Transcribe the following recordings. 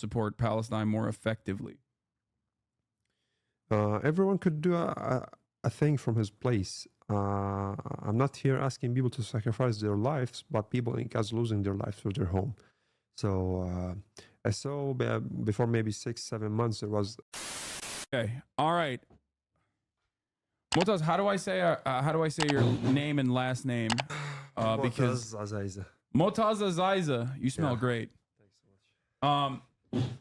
support Palestine more effectively? Everyone could do a thing from his place. I'm not here asking people to sacrifice their lives, but people in Gaza losing their lives for their home. So I saw before maybe 6-7 months there was. Okay, all right. Motaz, how do I say your name and last name? Because Motaz Azaiza. Motaz Azaiza, you smell great. Thanks so much.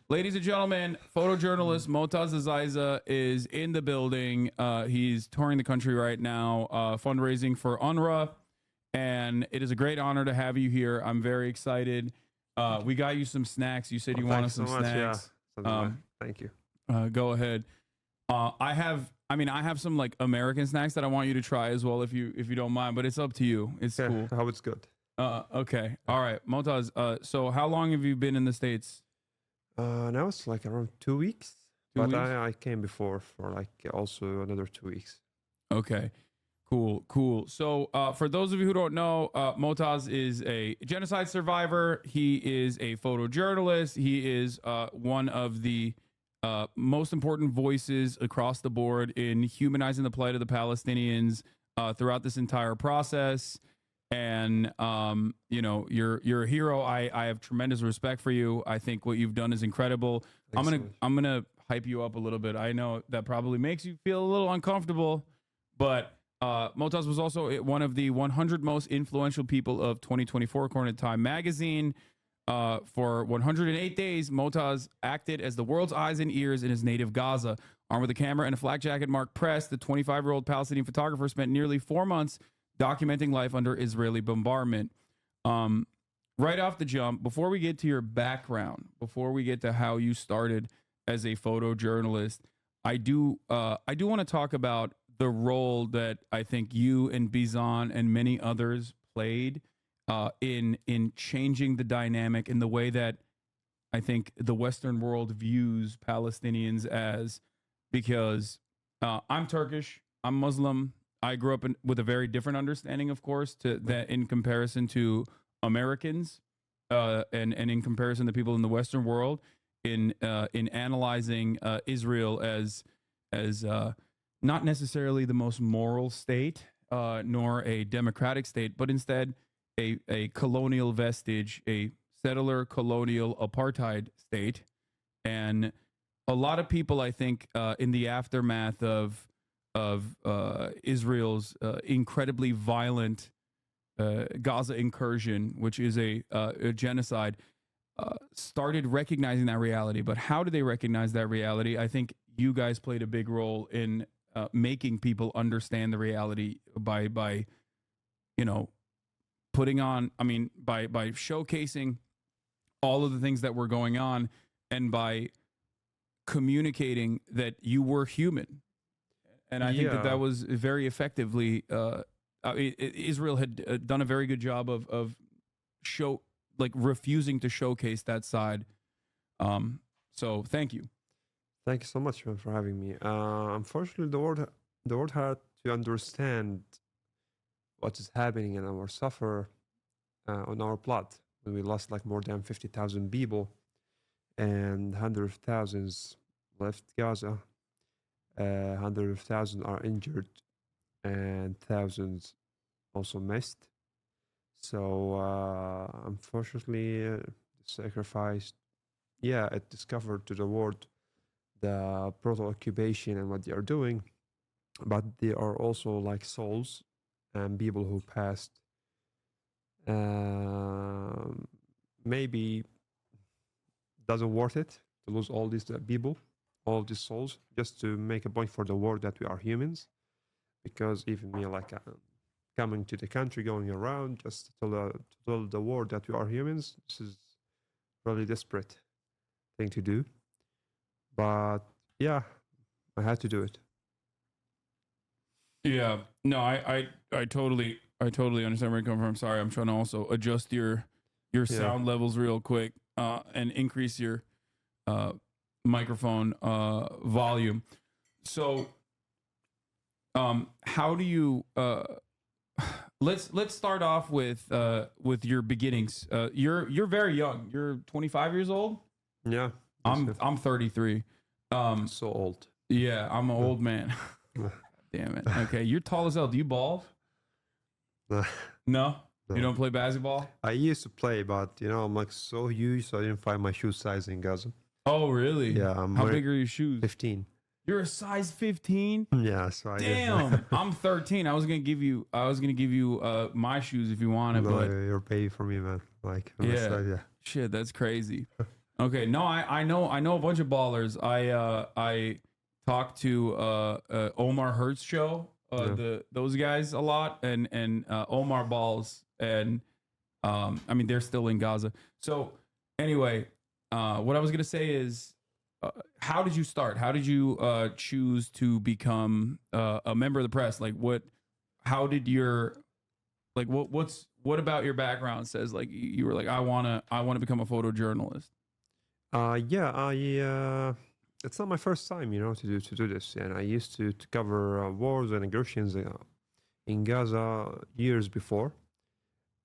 Ladies and gentlemen, photojournalist Motaz Azaiza is in the building. He's touring the country right now, fundraising for UNRWA, and it is a great honor to have you here. I'm very excited. We got you some snacks. You said you wanted some snacks. Yeah. Thank you. Go ahead. I have some like American snacks that I want you to try as well, if you don't mind. But it's up to you. It's cool. How it's good. Okay. All right, Motaz. So how long have you been in the States? Now it's like around 2 weeks. 2 but weeks? I came before for like also another 2 weeks. Okay. Cool. So for those of you who don't know, Motaz is a genocide survivor. He is a photojournalist. He is one of the most important voices across the board in humanizing the plight of the Palestinians throughout this entire process. And you're a hero. I have tremendous respect for you. I think what you've done is incredible. Thanks I'm gonna hype you up a little bit. I know that probably makes you feel a little uncomfortable, but Motaz was also one of the 100 most influential people of 2024, according to Time magazine. For 108 days, Motaz acted as the world's eyes and ears in his native Gaza. Armed with a camera and a flak jacket marked press, the 25-year-old Palestinian photographer spent nearly 4 months documenting life under Israeli bombardment. Right off the jump, before we get to your background, before we get to how you started as a photojournalist, I do want to talk about the role that I think you and Bizan and many others played in changing the dynamic in the way that I think the Western world views Palestinians as, because I'm Turkish, I'm Muslim. I grew up with a very different understanding, of course, to that in comparison to Americans, and in comparison to people in the Western world, in analyzing Israel as not necessarily the most moral state, nor a democratic state, but instead a colonial vestige, a settler colonial apartheid state. And a lot of people, I think, in the aftermath of Israel's incredibly violent Gaza incursion, which is a genocide, started recognizing that reality. But how do they recognize that reality? I think you guys played a big role in making people understand the reality by putting on, by showcasing all of the things that were going on, and by communicating that you were human. And I think that was very effectively, Israel had done a very good job of refusing to showcase that side. So thank you. Thank you so much, man, for having me. Unfortunately, the world had to understand what is happening in our suffer on our plot. When we lost like more than 50,000 people, and hundreds of thousands left Gaza. Hundreds of thousands are injured, and thousands also missed. So unfortunately, the sacrifice, it discovered to the world the proto-occupation and what they are doing, but they are also like souls and people who passed. Maybe doesn't worth it to lose all these people, all these souls, just to make a point for the world that we are humans. Because even me, like coming to the country, going around, just to tell the world that we are humans, this is really desperate thing to do. But yeah, I had to do it. Yeah, no, I totally understand where you come from. I'm sorry, I'm trying to also adjust your sound levels real quick and increase your microphone volume. So, how do you? Let's start off with your beginnings. You're very young. You're 25 years old. Yeah, Yes, yeah. I'm 33. So old. Yeah, I'm an old man. Damn it. Okay, you're tall as hell. Do you ball? No. No, you don't play basketball. I used to play, but I'm like so huge, so I didn't find my shoe size in Gaza. Oh, really? Yeah, How big are your shoes? 15. You're a size 15. Yeah, so I Damn, I'm 13. I was gonna give you my shoes if you wanted, no, but you're baby for me, man. Like, on my Yeah. side, yeah. shit, that's crazy. Okay, no, I know a bunch of ballers. I talked to Omar Hertz show, those guys a lot, and Omar balls, and I mean they're still in Gaza. So anyway, what I was gonna say is, how did you start? How did you choose to become a member of the press? Like what? How did your like what about your background says like you were like I wanna become a photojournalist? It's not my first time, to do this. And I used to cover wars and aggressions in Gaza years before.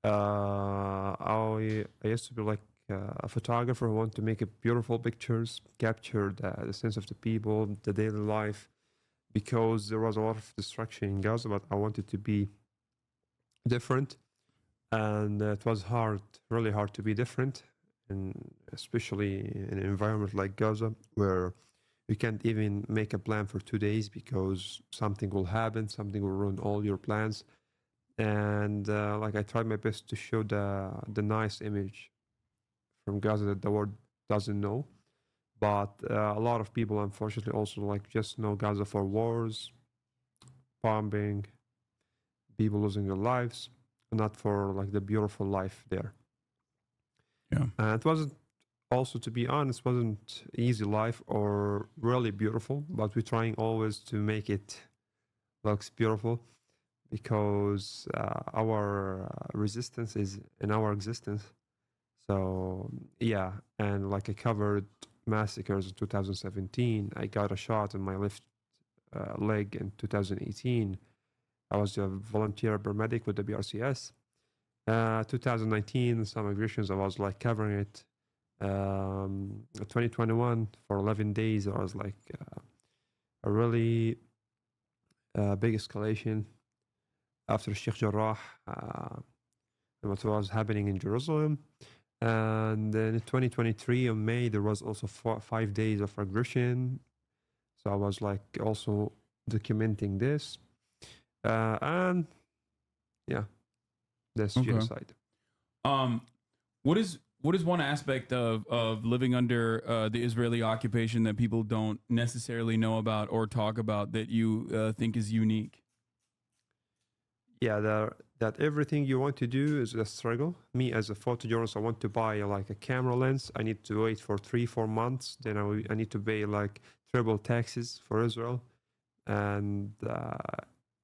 I used to be like a photographer who wanted to make beautiful pictures, capture the sense of the people, the daily life, because there was a lot of destruction in Gaza, but I wanted to be different. And it was hard, really hard to be different, and especially in an environment like Gaza, where you can't even make a plan for 2 days because something will happen, something will ruin all your plans. And like I tried my best to show the nice image from Gaza that the world doesn't know. But a lot of people, unfortunately, also like just know Gaza for wars, bombing, people losing their lives, not for like the beautiful life there. Yeah. It wasn't also, to be honest, wasn't easy life or really beautiful, but we're trying always to make it looks beautiful because our resistance is in our existence. So yeah, and like I covered massacres in 2017. I got a shot in my left leg in 2018. I was a volunteer paramedic with the BRCS. 2019, some aggressions, I was like covering it. 2021 for 11 days, there was like a really big escalation after Sheikh Jarrah, and what was happening in Jerusalem. And then in 2023 in May, there was also 5 days of aggression. So I was like also documenting this. And yeah, that's genocide. What is one aspect of living under the Israeli occupation that people don't necessarily know about or talk about that you think is unique? Yeah, that everything you want to do is a struggle. Me as a photojournalist, I want to buy like a camera lens. I need to wait for 3-4 months. Then I need to pay like triple taxes for Israel. And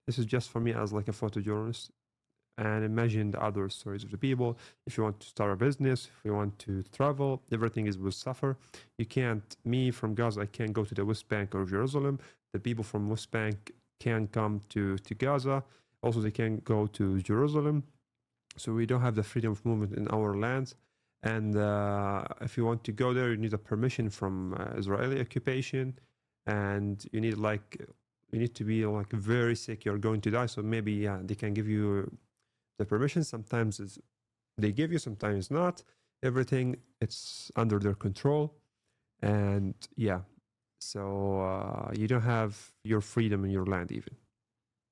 this is just for me as like a photojournalist. And imagine the other stories of the people. If you want to start a business, if you want to travel, everything will suffer. You can't, me from Gaza, I can't go to the West Bank or Jerusalem. The people from West Bank can't come to Gaza. Also, they can't go to Jerusalem. So we don't have the freedom of movement in our lands. And if you want to go there, you need a permission from Israeli occupation. And you need to be like very sick. You're going to die. So maybe, they can give you the permission. Sometimes they give you, sometimes not. Everything, it's under their control. And yeah, so you don't have your freedom in your land even.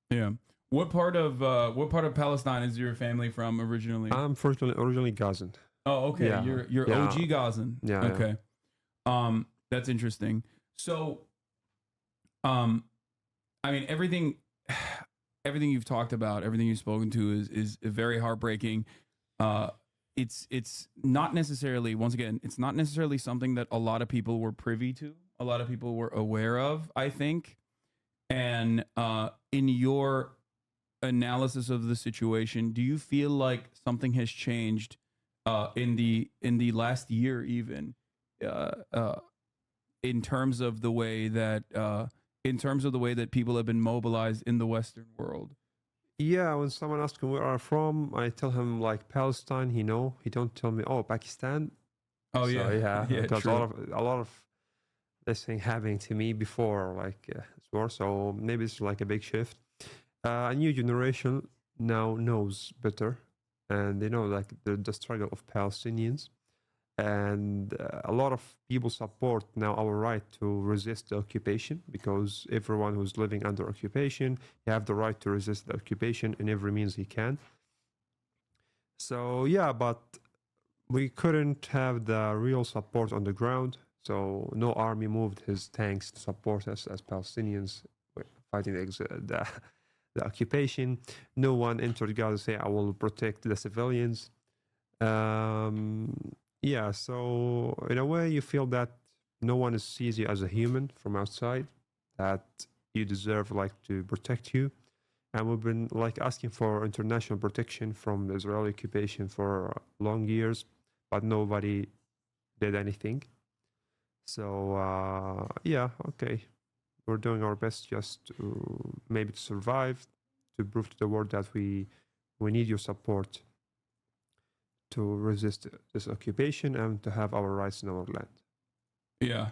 Yeah. What part of Palestine is your family from originally? I'm originally Gazan. Oh, okay. Yeah. You're Yeah. OG Gazan. Yeah. Okay. That's interesting. So, I mean, everything you've talked about, everything you've spoken to is very heartbreaking. It's not necessarily, once again, it's not necessarily something that a lot of people were privy to, a lot of people were aware of, I think. And in your analysis of the situation, do you feel like something has changed in the last year, even in terms of the way that people have been mobilized in the Western world? Yeah, when someone asks me where I'm from, I tell him like Palestine. He don't tell me, oh, Pakistan. Oh So yeah, yeah, yeah, because true. a lot of this thing happening to me before, like this war. So maybe it's like a big shift. A new generation now knows better, and they know like the struggle of Palestinians, and a lot of people support now our right to resist the occupation, because everyone who's living under occupation, you have the right to resist the occupation in every means he can. So yeah, but we couldn't have the real support on the ground. So no army moved his tanks to support us as Palestinians fighting the occupation. No one entered Gaza to say, I will protect the civilians. Um, yeah, so in a way, you feel that no one sees you as a human from outside, that you deserve like to protect you. And we've been like asking for international protection from the Israeli occupation for long years, but nobody did anything. So yeah, okay, we're doing our best just to maybe to survive, to prove to the world that we need your support to resist this occupation and to have our rights in our land. Yeah.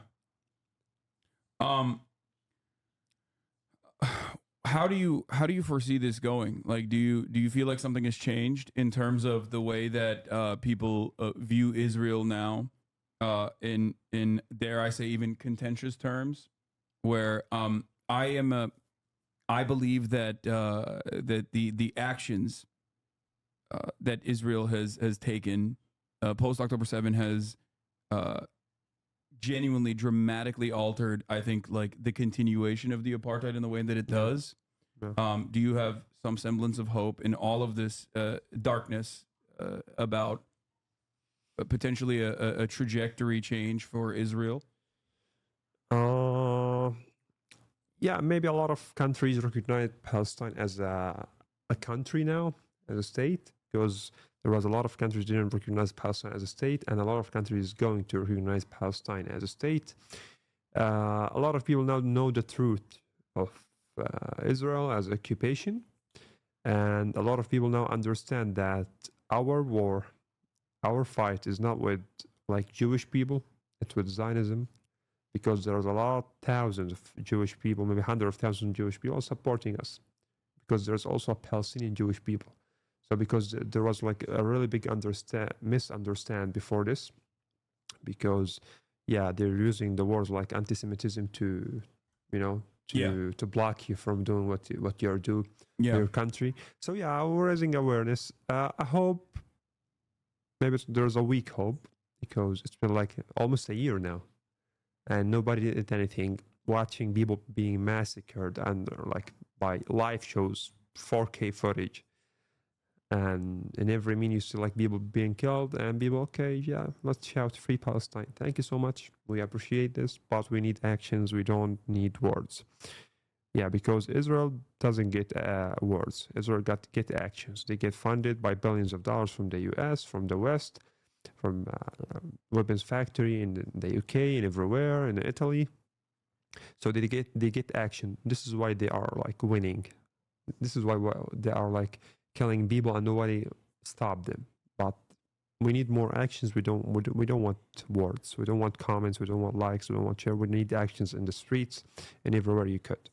Um, how do you foresee this going? Like, do you feel like something has changed in terms of the way that people view Israel now, in dare I say even contentious terms, where I believe that that the actions that Israel has taken post October 7 has uh, genuinely dramatically altered, I think, like the continuation of the apartheid in the way that it Yeah. does. Yeah. Do you have some semblance of hope in all of this darkness about potentially a trajectory change for Israel? Uh, yeah, maybe a lot of countries recognize Palestine as a country now, as a state, because there was a lot of countries didn't recognize Palestine as a state, and a lot of countries going to recognize Palestine as a state. A lot of people now know the truth of Israel as occupation, and a lot of people now understand that our war, our fight is not with like Jewish people, it's with Zionism, because there's a lot, thousands of Jewish people, maybe hundreds of thousands of Jewish people supporting us, because there's also Palestinian Jewish people. So because there was like a really big misunderstand before this, because yeah, they're using the words like anti-Semitism to, you know, to block you from doing what you're doing in your country. So yeah, we're raising awareness. I hope maybe there's a weak hope, because it's been like almost a year now, and nobody did anything. Watching people being massacred and like by live shows, 4K footage, and in every minute you see like people being killed, and people, okay, yeah, let's shout free Palestine. Thank you so much. We appreciate this, but we need actions. We don't need words. Yeah, because Israel doesn't get words. Israel get actions. They get funded by billions of dollars from the US, from the West, from weapons factory in the UK and everywhere, in Italy. So they get action. This is why they are like winning. This is why they are like killing people and nobody stopped them. But we need more actions. We don't want words. We don't want comments. We don't want likes. We don't want share. We need actions in the streets and everywhere you could.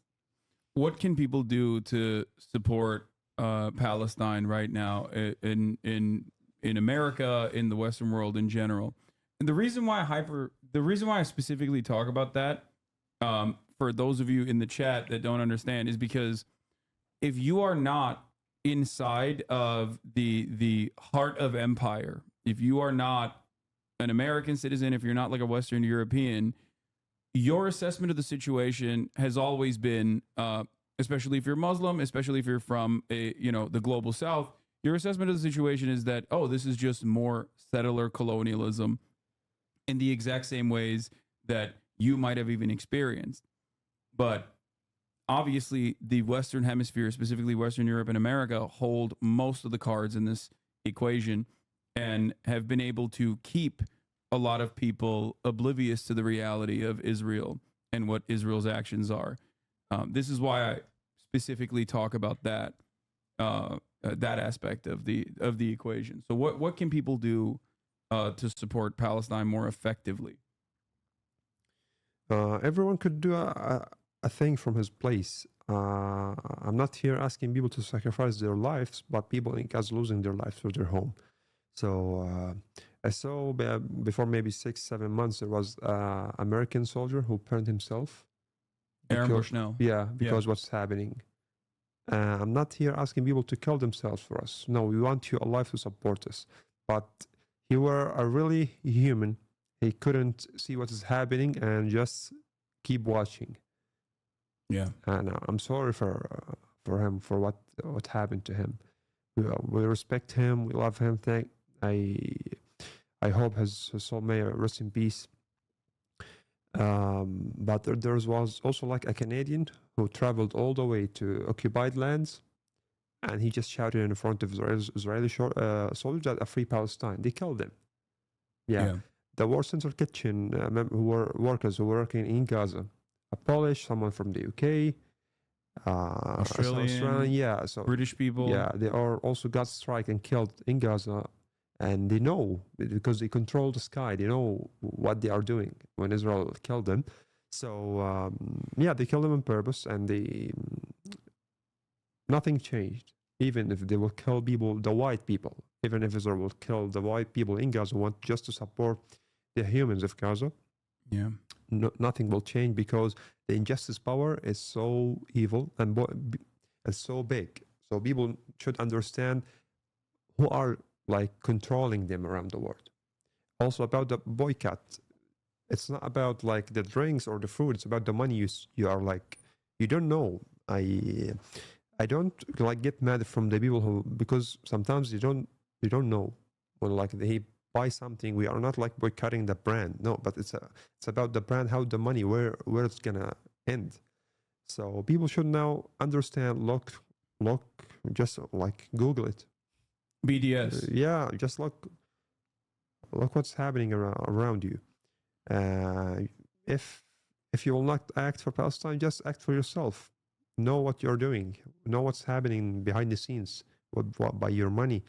What can people do to support Palestine right now in America, in the Western world in general? And the reason why I specifically talk about that, for those of you in the chat that don't understand, is because if you are not inside of the heart of empire, if you are not an American citizen, if you're not like a Western European, your assessment of the situation has always been, especially if you're Muslim, especially if you're from the global South, your assessment of the situation is that, oh, this is just more settler colonialism in the exact same ways that you might have even experienced. But obviously, the Western Hemisphere, specifically Western Europe and America, hold most of the cards in this equation and have been able to keep a lot of people oblivious to the reality of Israel and what Israel's actions are. This is why I specifically talk about that that aspect of the equation. So what can people do to support Palestine more effectively? Everyone could do a thing from his place. I'm not here asking people to sacrifice their lives, but people in Gaza losing their lives for their home. So I saw before maybe 6-7 months there was American soldier who burned himself. Aaron Bushnell. Yeah, because what's happening. I'm not here asking people to kill themselves for us. No, we want you alive to support us. But you were a really human. He couldn't see what is happening and just keep watching. Yeah. And I'm sorry for him for what happened to him. We respect him. We love him. I hope his soul may rest in peace. But there was also like a Canadian who traveled all the way to occupied lands, and he just shouted in front of Israeli soldiers that a free Palestine. They killed him. Yeah. The War Central Kitchen who were workers who were working in Gaza, a Polish, someone from the UK, Australian, yeah, so British people. Yeah, they are also got strike and killed in Gaza, and they know because they control the sky. They know what they are doing when Israel killed them. So yeah, they killed them on purpose, and nothing changed. Even if they will kill people, the white people, even if Israel will kill the white people in Gaza, want just to support the humans of Gaza. Yeah. Nothing will change because the injustice power is so evil and so big. So people should understand who are like controlling them around the world. Also about the boycott, it's not about like the drinks or the food. It's about the money you are like, you don't know. I don't like get mad from the people who, because sometimes you don't know when like they buy something. We are not like boycotting the brand, no, but it's about the brand, how the money, where it's gonna end. So people should now understand. Look, just like Google it. BDS. Yeah, just look what's happening around you. If you will not act for Palestine, just act for yourself. Know what you're doing. Know what's happening behind the scenes by your money.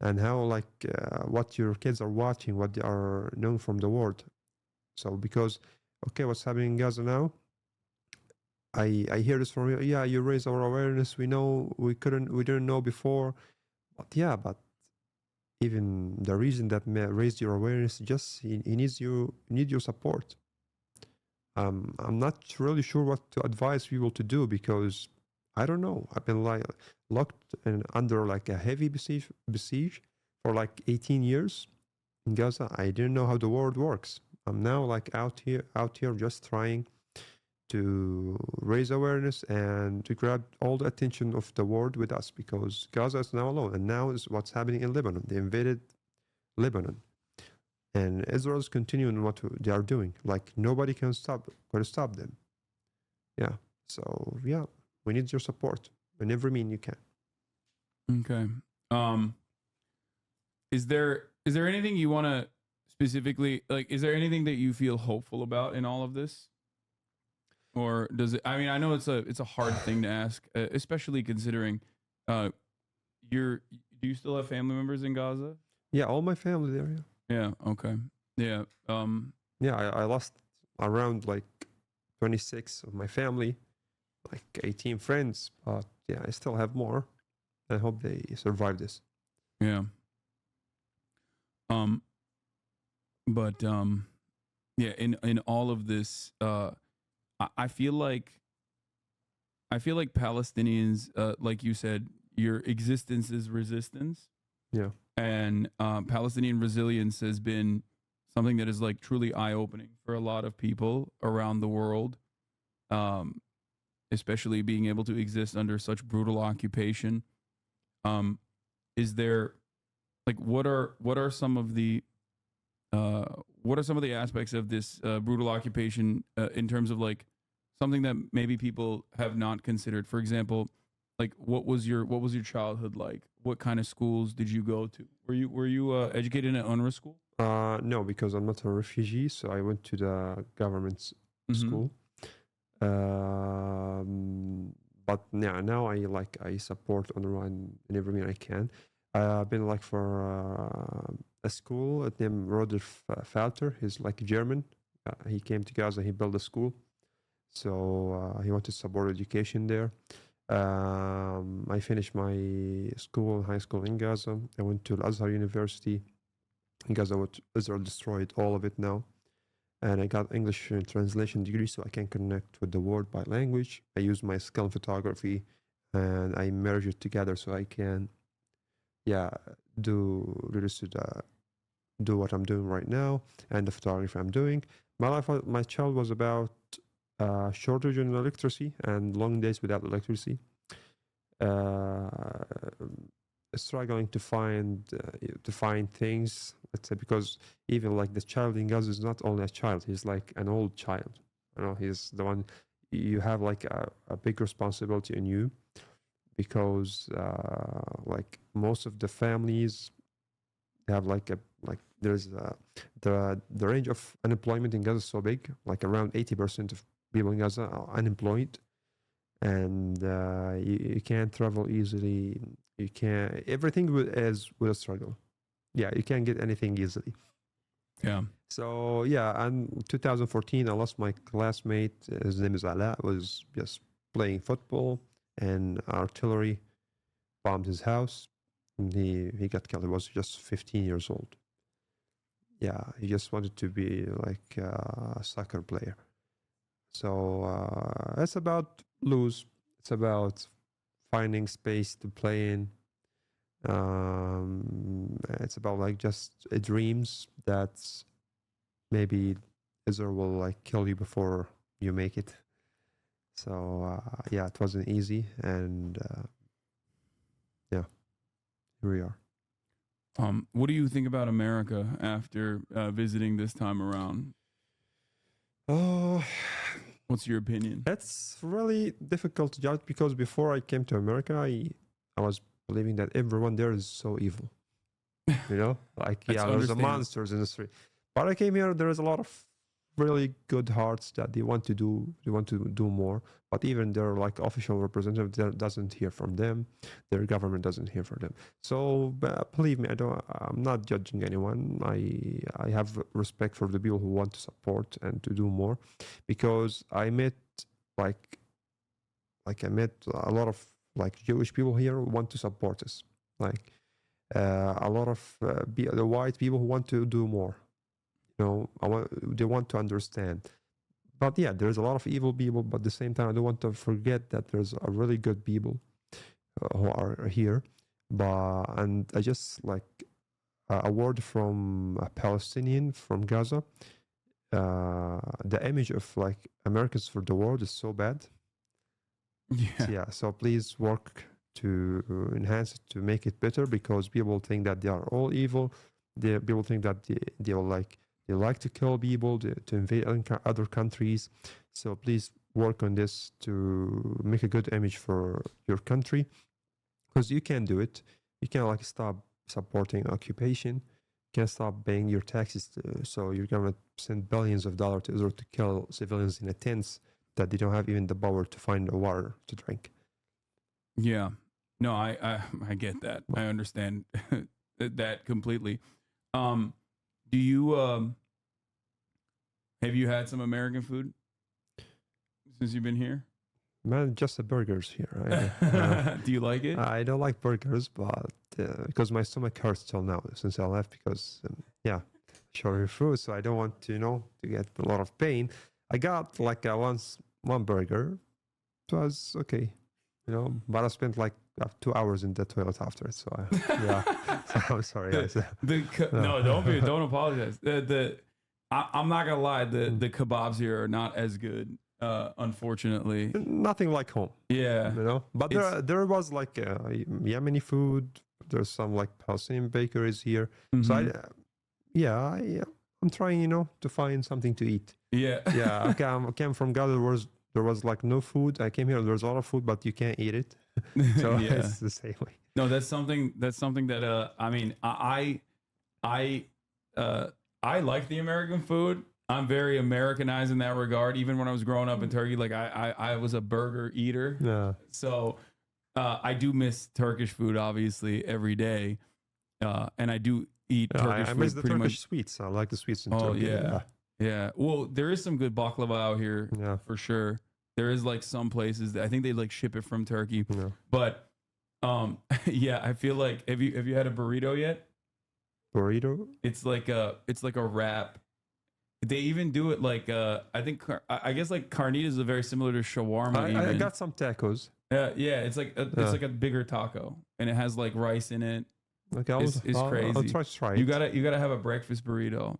And how like what your kids are watching, what they are known from the world. So because what's happening in Gaza now? I hear this from you. Yeah, you raise our awareness. We know we didn't know before, but even the reason that raised your awareness, just he needs you need your support. I'm not really sure what to advise people to do because I don't know. I've been like locked under like a heavy besiege for like 18 years in Gaza. I didn't know how the world works. I'm now like out here just trying to raise awareness and to grab all the attention of the world with us because Gaza is now alone. And now is what's happening in Lebanon. They invaded Lebanon. And Israel is continuing what they are doing. Like nobody can stop them. Yeah. So yeah, we need your support in every mean you can. Okay. Is there anything you want to specifically like? Is there anything that you feel hopeful about in all of this? Or does it? I mean, I know it's a hard thing to ask, especially considering do you still have family members in Gaza? Yeah, all my family there. Yeah. Yeah. Okay. Yeah. Yeah, I lost around like 26 of my family, like 18 friends, but yeah, I still have more. I hope they survive this. Yeah. But yeah, in all of this, I feel like Palestinians, like you said, your existence is resistance. Yeah. And Palestinian resilience has been something that is like truly eye-opening for a lot of people around the world, especially being able to exist under such brutal occupation. Is there like what are some of the aspects of this brutal occupation in terms of like something that maybe people have not considered? For example, like what was your childhood like? What kind of schools did you go to? Were you educated in an UNRWA school? No, because I'm not a refugee, so I went to the government school. But yeah, now I support UNRWA in every way I can. I've been like for a school named Roder Falter. He's like German. He came to Gaza. He built a school. So he wanted to support education there. I finished my school, high school in Gaza. I went to Al Azhar University in Gaza, which Israel destroyed all of it now. And I got English translation degree, so I can connect with the world by language. I use my skill in photography, and I merge it together so I can, do what I'm doing right now and the photography I'm doing. My child was about shortage in electricity and long days without electricity. Struggling to find things. Let's say, because even like the child in Gaza is not only a child; he's like an old child. He's the one you have like a big responsibility on you, because like most of the families have there's the range of unemployment in Gaza is so big, like around 80% of people in Gaza are unemployed, and you can't travel easily. You can't, everything is with a struggle. Yeah, you can't get anything easily. Yeah. So yeah, and 2014, I lost my classmate. His name is Ala. Was just playing football, and artillery bombed his house, and he got killed. He was just 15 years old. Yeah, he just wanted to be like a soccer player. So it's about lose. It's about finding space to play in. It's about like just dreams that maybe Israel will like kill you before you make it. So yeah, it wasn't easy, and yeah, here we are. What do you think about America after visiting this time around? Oh, what's your opinion? It's really difficult to judge, because before I came to America, I was believing that everyone there is so evil. Like there's the monsters in the street. But I came here, there is a lot of really good hearts that they want to do more. But even their like official representative doesn't hear from them. Their government doesn't hear from them. So believe me, I'm not judging anyone. I have respect for the people who want to support and to do more, because I met like I met a lot of like Jewish people here who want to support us. Like a lot of the white people who want to do more. They want to understand. But yeah, there's a lot of evil people, but at the same time, I don't want to forget that there's a really good people who are here. And I just like a word from a Palestinian from Gaza. The image of like Americans for the world is so bad. Yeah. So please work to enhance it, to make it better, because people think that they are all evil. People think that they like to kill people, to invade other countries. So please work on this to make a good image for your country, because you can do it. You can like stop supporting occupation. You can stop paying your taxes. So you're gonna send billions of dollars to Israel to kill civilians in a tents that they don't have even the power to find water to drink. Yeah. No, I get that. I understand that completely. Do you have you had some American food since you've been here? Man, just the burgers here. Do you like it? I don't like burgers, but because my stomach hurts till now since I left, because shortage of food, so I don't want to get a lot of pain. I got like one burger. It was okay, but I spent like 2 hours in the toilet after it. So yeah, so I'm sorry. No, don't apologize. I'm not gonna lie. The kebabs here are not as good, unfortunately. Nothing like home. Yeah, But there was like Yemeni food. There's some like Palestinian bakeries here. Mm-hmm. So I'm trying to find something to eat. Yeah. Yeah. I came from Gaza. There was like no food. I came here. There's a lot of food, but you can't eat it. So yeah. It's the same way. No, that's something that I mean, I like the American food. I'm very Americanized in that regard. Even when I was growing up in Turkey, like I was a burger eater. Yeah. So I do miss Turkish food obviously every day, and I do eat Turkish I food miss the pretty Turkish much. sweets. I like the sweets in Oh Turkey. yeah, yeah. Well, there is some good baklava out here Yeah. for sure. There is like some places that I think they like ship it from Turkey, Yeah. but yeah, I feel like have you had a burrito yet? Burrito. It's like a wrap. They even do it like I think I guess like carnitas are very similar to shawarma. I Even got some tacos. yeah, it's like a bigger taco, and it has like rice in it. Okay, It's I'll crazy. try it. You gotta have a breakfast burrito.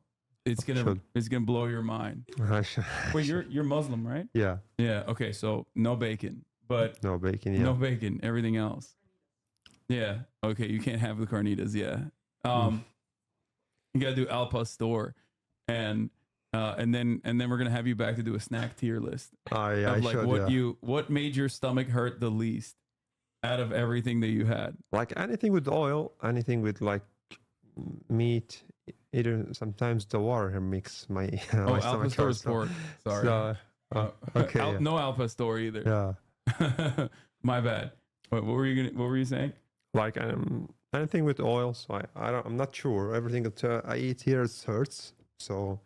Should. It's gonna blow your mind. I should- Wait, you're Muslim, right? Yeah. Yeah. Okay, so no bacon, but No bacon. Yeah. no bacon. Everything else. Yeah. Okay, you can't have the carnitas. Yeah. You gotta do al pastor, and then we're gonna have you back to do a snack tier list I of like should. what made your stomach hurt the least out of everything that you had. Like anything with oil, anything with like meat. Either sometimes the water here makes my Oh, my al stomach pastor hurt. is pork. Sorry. So, okay. Yeah. No al pastor either. Yeah. My bad. What were you saying? Like anything with oil. So I'm not sure. Everything that I eat here hurts. So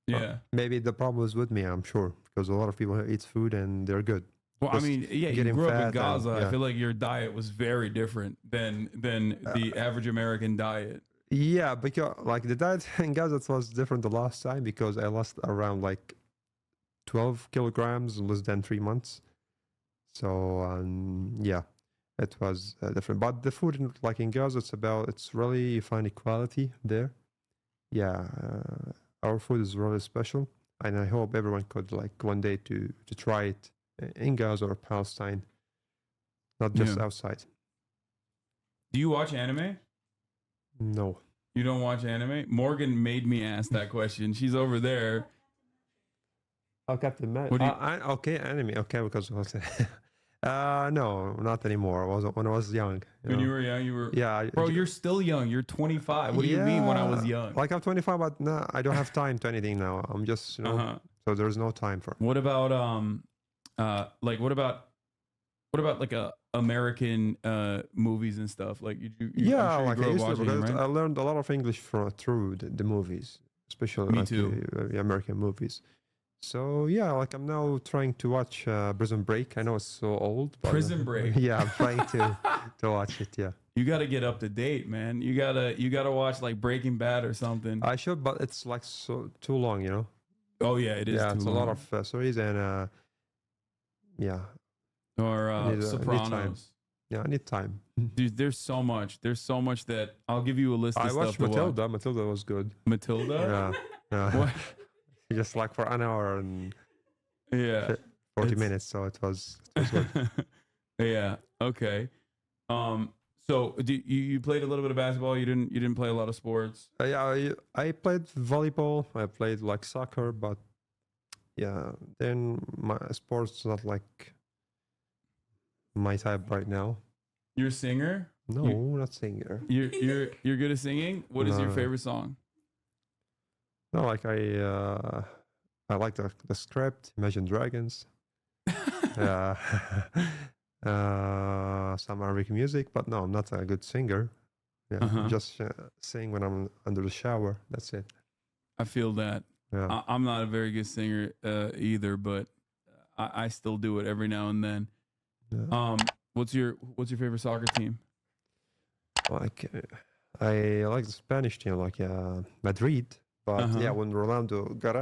Yeah. maybe the problem is with me. I'm sure because a lot of people eat food and they're good. Well, I Just mean, yeah, you getting grew up in fat and- Gaza. I yeah. feel like your diet was very different than the average American diet. Yeah, because like the diet in Gaza was different the last time because I lost around like 12 kilograms in less than 3 months. So yeah, it was different. But the food like in Gaza, it's really you find equality there. Yeah, our food is really special, and I hope everyone could like one day to try it in Gaza or Palestine, not just Yeah. outside. Do you watch anime? No. You don't watch anime? Morgan made me ask that question. She's over there. Oh, Captain Man. What do you- Okay, anime. Okay, because no, not anymore. When I was young. When you were young, you were. Yeah, Bro, you're still young. You're 25. What do you mean when I was young? Like I'm 25, but no, I don't have time to anything now. I'm just so there's no time for. What about like what about like American movies and stuff? Like I'm Yeah, sure you like grew I up used to watching them, because right? I learned a lot of English through the movies, especially Me like too. the American movies. So yeah, like I'm now trying to watch Prison Break. I know it's so old. But, Prison Break. Yeah, I'm trying to watch it. Yeah, You got to get up to date, man. You gotta watch like Breaking Bad or something. I should, but it's like so too long, you know. Oh yeah, it is. Yeah, too it's long. a lot of stories and yeah, Or I need time. Sopranos. yeah, I need time. Dude, there's so much. There's so much that I'll give you a list of I stuff watched to watch. Matilda. Matilda was good. Matilda? Yeah, What? just like for an hour and Yeah. 40 It's- minutes. So it was good. Yeah. Okay. So you played a little bit of basketball. You didn't play a lot of sports. Yeah, I played volleyball. I played like soccer, but yeah, then my sports not like my type right now. You're a singer. No, not singer. You're good at singing. What is your No. favorite song? No, like I like the script, Imagine Dragons. Yeah, some Arabic music, but no, I'm not a good singer. Yeah, Uh-huh. just sing when I'm under the shower. That's it. I feel that. Yeah. I'm not a very good singer either, but I still do it every now and then. Yeah. What's your favorite soccer team? Like I like the Spanish team, like Madrid. But Uh-huh. yeah, when Ronaldo got out.